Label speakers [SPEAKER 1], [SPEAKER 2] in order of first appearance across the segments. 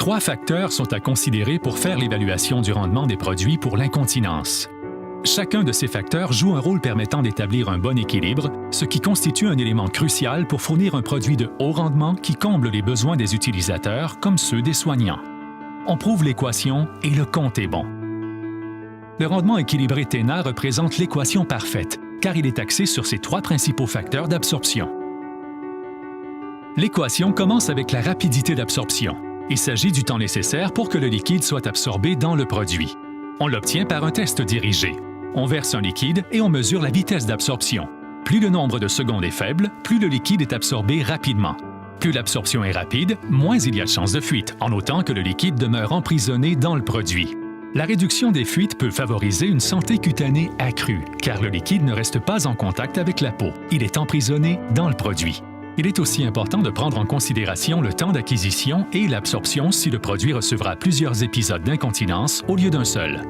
[SPEAKER 1] 3 facteurs sont à considérer pour faire l'évaluation du rendement des produits pour l'incontinence. Chacun de ces facteurs joue un rôle permettant d'établir un bon équilibre, ce qui constitue un élément crucial pour fournir un produit de haut rendement qui comble les besoins des utilisateurs comme ceux des soignants. On prouve l'équation et le compte est bon. Le rendement équilibré TENA représente l'équation parfaite, car il est axé sur ces 3 principaux facteurs d'absorption. L'équation commence avec la rapidité d'absorption. Il s'agit du temps nécessaire pour que le liquide soit absorbé dans le produit. On l'obtient par un test dirigé. On verse un liquide et on mesure la vitesse d'absorption. Plus le nombre de secondes est faible, plus le liquide est absorbé rapidement. Plus l'absorption est rapide, moins il y a de chances de fuite, en autant que le liquide demeure emprisonné dans le produit. La réduction des fuites peut favoriser une santé cutanée accrue, car le liquide ne reste pas en contact avec la peau. Il est emprisonné dans le produit. Il est aussi important de prendre en considération le temps d'acquisition et l'absorption si le produit recevra plusieurs épisodes d'incontinence au lieu d'un seul.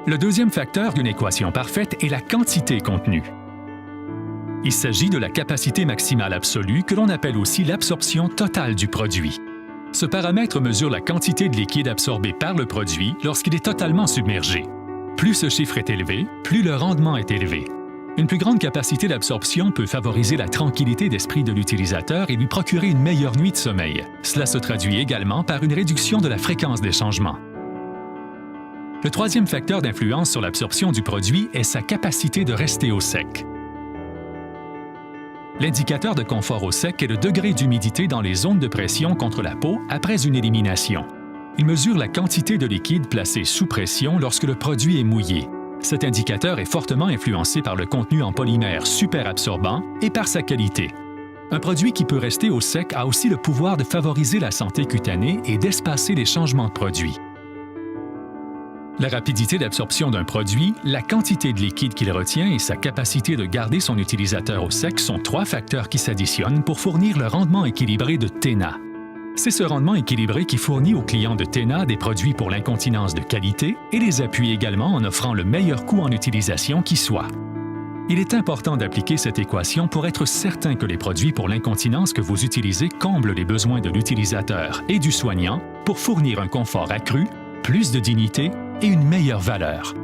[SPEAKER 1] Le deuxième facteur d'une équation parfaite est la quantité contenue. Il s'agit de la capacité maximale absolue que l'on appelle aussi l'absorption totale du produit. Ce paramètre mesure la quantité de liquide absorbé par le produit lorsqu'il est totalement submergé. Plus ce chiffre est élevé, plus le rendement est élevé. Une plus grande capacité d'absorption peut favoriser la tranquillité d'esprit de l'utilisateur et lui procurer une meilleure nuit de sommeil. Cela se traduit également par une réduction de la fréquence des changements. Le troisième facteur d'influence sur l'absorption du produit est sa capacité de rester au sec. L'indicateur de confort au sec est le degré d'humidité dans les zones de pression contre la peau après une élimination. Il mesure la quantité de liquide placé sous pression lorsque le produit est mouillé. Cet indicateur est fortement influencé par le contenu en polymère superabsorbant et par sa qualité. Un produit qui peut rester au sec a aussi le pouvoir de favoriser la santé cutanée et d'espacer les changements de produit. La rapidité d'absorption d'un produit, la quantité de liquide qu'il retient et sa capacité de garder son utilisateur au sec sont 3 facteurs qui s'additionnent pour fournir le rendement équilibré de TENA. C'est ce rendement équilibré qui fournit aux clients de TENA des produits pour l'incontinence de qualité et les appuie également en offrant le meilleur coût en utilisation qui soit. Il est important d'appliquer cette équation pour être certain que les produits pour l'incontinence que vous utilisez comblent les besoins de l'utilisateur et du soignant pour fournir un confort accru, plus de dignité et une meilleure valeur.